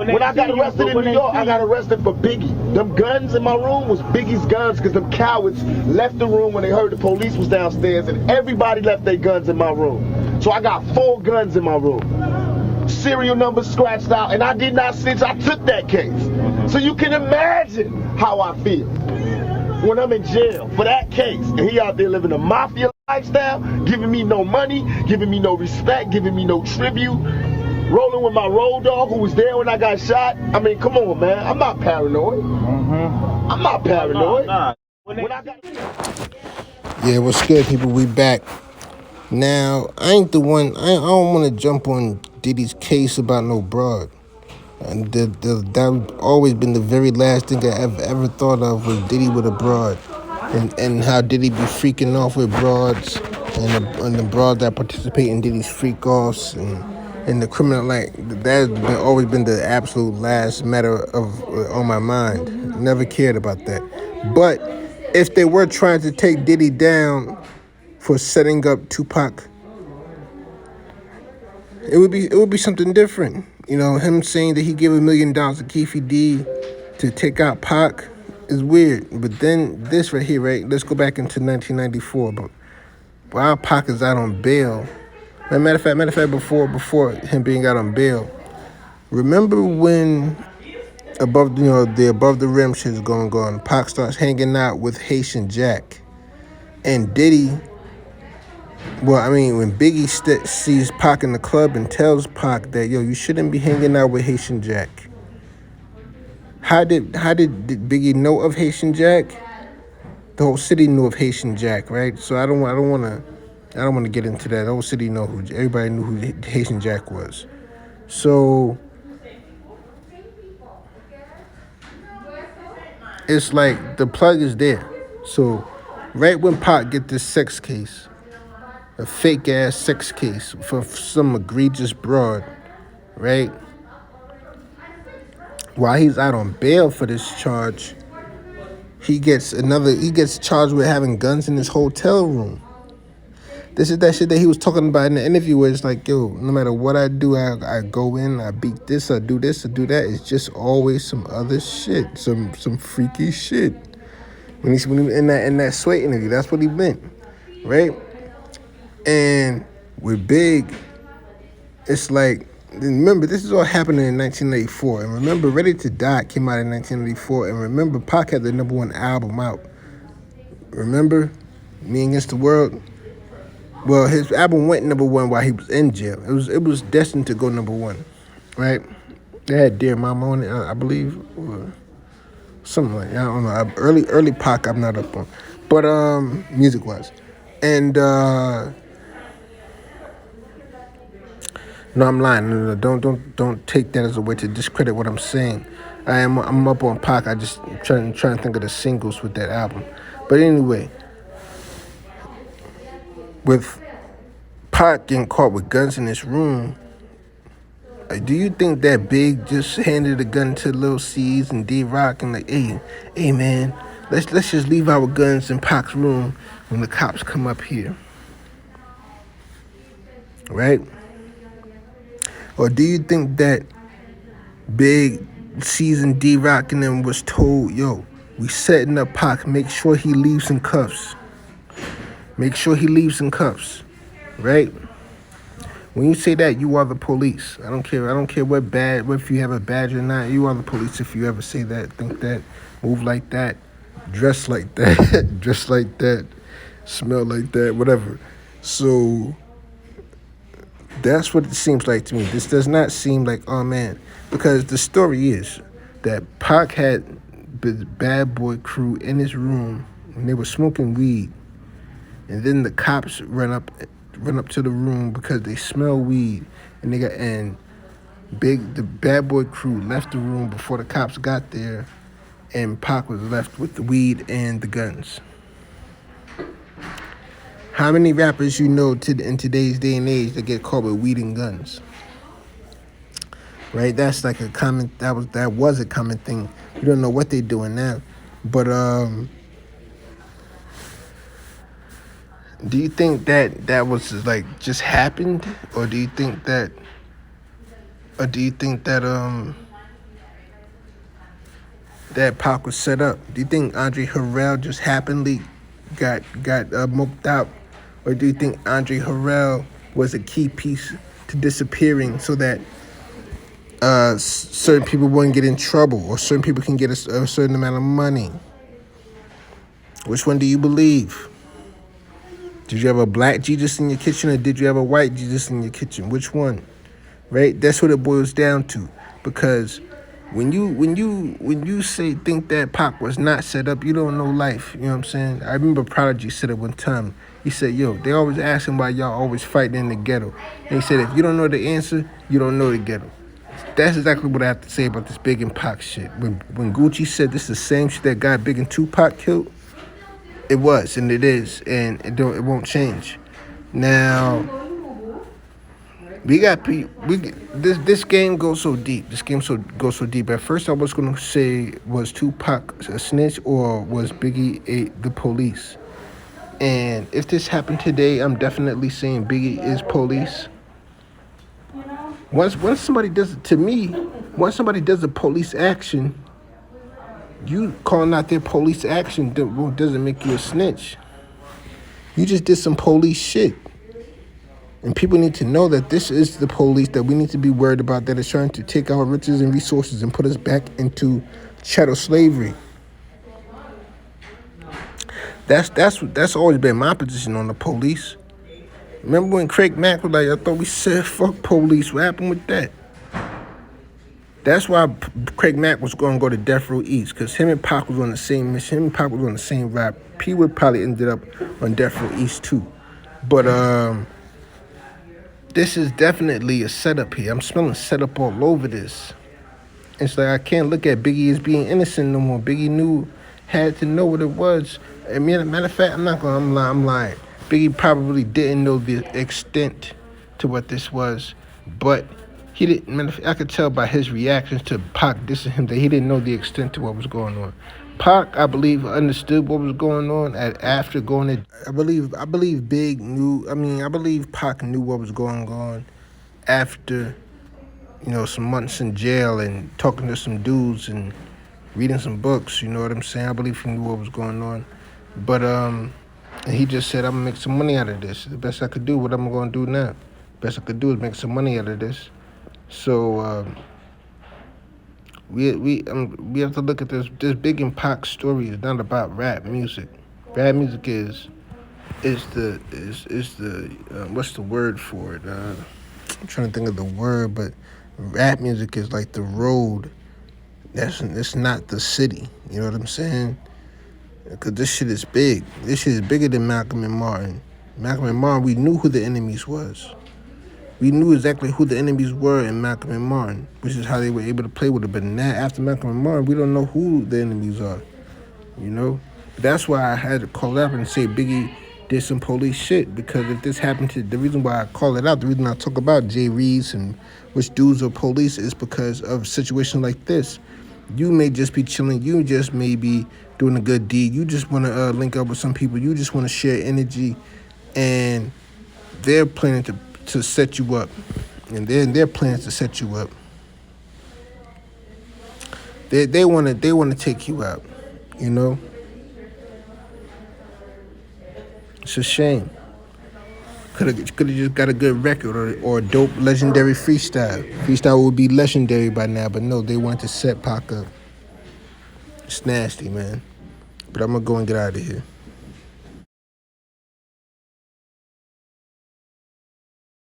When I got arrested in New York, I got arrested for Biggie. Them guns in my room was Biggie's guns because them cowards left the room when they heard the police was downstairs and everybody left their guns in my room. So I got 4 guns in my room. Serial numbers scratched out, and I did not snitch. I took that case. So you can imagine how I feel when I'm in jail for that case. And he out there living a mafia lifestyle, giving me no money, giving me no respect, giving me no tribute. Rolling with my road dog who was there when I got shot. I mean, come on, man. I'm not paranoid. I'm not paranoid. Yeah, what's good, people? We back. Now, I ain't the one. I don't want to jump on Diddy's case about no broad. And that always been the very last thing I ever thought of was Diddy with a broad. And how Diddy be freaking off with broads and the broad that participate in Diddy's freak offs and the criminal, like that's always been the absolute last matter of on my mind. Never cared about that. But if they were trying to take Diddy down for setting up Tupac, it would be something different. You know, him saying that he gave $1 million to Keefe D to take out Pac is weird. But then this right here, right? Let's go back into 1994. But while Pac is out on bail, matter of fact, before him being out on bail, remember when the above the rim shit is going on, Pac starts hanging out with Haitian Jack, and Diddy. Well, I mean, when Biggie sees Pac in the club and tells Pac that, yo, you shouldn't be hanging out with Haitian Jack. How did Biggie know of Haitian Jack? The whole city knew of Haitian Jack, right? So I don't want to get into that. The whole city everybody knew who Haitian Jack was. So it's like the plug is there. So right when Pac get this sex case, a fake ass sex case for some egregious broad, right? While he's out on bail for this charge, he gets charged with having guns in his hotel room. This is that shit that he was talking about in the interview where it's like, yo, no matter what I do, I go in, I beat this, I do this, I do that. It's just always some other shit, some freaky shit. When he in that Sway interview, that's what he meant, right? And with Big, it's like, remember, this is all happening in 1984. And remember, Ready to Die came out in 1984. And remember, Pac had the #1 album out. Remember? Me Against the World? Well, his album went #1 while he was in jail. It was destined to go #1, right? They had Dear Mama on it, I believe, or something like that. I don't know. Early Pac, I'm not up on. But music-wise. And no, I'm lying. No, don't take that as a way to discredit what I'm saying. I'm up on Pac. I just trying to think of the singles with that album. But anyway, with Pac getting caught with guns in his room, do you think that Big just handed a gun to Lil C's and D-Rock and like, hey man, let's just leave our guns in Pac's room when the cops come up here, right? Or do you think that Big, C's and D-Rock and them was told, yo, we setting up Pac, make sure he leaves in cuffs. Make sure he leaves in cuffs, right? When you say that, you are the police. I don't care if you have a badge or not. You are the police if you ever say that, think that, move like that, dress like that, dress like that, smell like that, whatever. So that's what it seems like to me. This does not seem like, oh man, because the story is that Pac had the Bad Boy crew in his room and they were smoking weed, and then the cops run up to the room because they smell weed, and the Bad Boy crew left the room before the cops got there, and Pac was left with the weed and the guns. How many rappers you know in today's day and age that get caught with weed and guns? Right? That's like that was a common thing. We don't know what they're doing now. But do you think that was like just happened? Or do you think that that Pac was set up? Do you think Andre Harrell just happenly got moped out, or do you think Andre Harrell was a key piece to disappearing so that certain people wouldn't get in trouble, or certain people can get a certain amount of money? Which one do you believe? Did you have a black Jesus in your kitchen, or did you have a white Jesus in your kitchen? Which one? Right? That's what it boils down to. Because when you think that Pac was not set up, you don't know life. You know what I'm saying? I remember Prodigy said it one time. He said, "Yo, they always asking why y'all always fighting in the ghetto." And he said, if you don't know the answer, you don't know the ghetto. That's exactly what I have to say about this Big and Pac shit. When Gucci said this is the same shit that got Big and Tupac killed, it was, and it is, and it won't change. Now, this game goes so deep. This game goes so deep. At first, I was gonna say, was Tupac a snitch or was Biggie the police? And if this happened today, I'm definitely saying Biggie is police. Once somebody does it to me, once somebody does a police action, you calling out their police action doesn't make you a snitch. You just did some police shit. And people need to know that this is the police that we need to be worried about, that is trying to take our riches and resources and put us back into chattel slavery. That's always been my position on the police. Remember when Craig Mack was like, I thought we said fuck police. What happened with that? That's why Craig Mack was going to go to Death Row East, because him and Pac was on the same mission. Him and Pac was on the same ride. P would probably ended up on Death Row East too. But this is definitely a setup here. I'm smelling setup all over this. It's like I can't look at Biggie as being innocent no more. Biggie had to know what it was. I mean, matter of fact, I'm lying. Biggie probably didn't know the extent to what this was, but he didn't. I could tell by his reactions to Pac dissing him that he didn't know the extent to what was going on. Pac, I believe, understood what was going on after going to. I believe Big knew. I believe Pac knew what was going on after, some months in jail and talking to some dudes and reading some books. You know what I'm saying? I believe he knew what was going on, but and he just said, "I'm gonna make some money out of this. The best I could do. What I'm gonna do now? Best I could do is make some money out of this." So we have to look at this. This Big and Pac story is not about rap music. Rap music is the what's the word for it? I'm trying to think of the word, but rap music is like the road. It's not the city. You know what I'm saying? Because this shit is big. This shit is bigger than Malcolm and Martin. Malcolm and Martin, we knew who the enemies was. We knew exactly who the enemies were in Malcolm and Martin, which is how they were able to play with it. But now, after Malcolm and Martin, we don't know who the enemies are, That's why I had to call it out and say Biggie did some police shit, because if this happened the reason why I call it out, the reason I talk about Jay Reeves and which dudes are police is because of situations like this. You may just be chilling. You just may be doing a good deed. You just want to link up with some people. You just want to share energy, and they're planning to set you up, and their plans to set you up. They want to take you out. It's a shame. Could have just got a good record or a dope legendary freestyle. Freestyle would be legendary by now, but no, they want to set Pac up. It's nasty, man. But I'm gonna go and get out of here.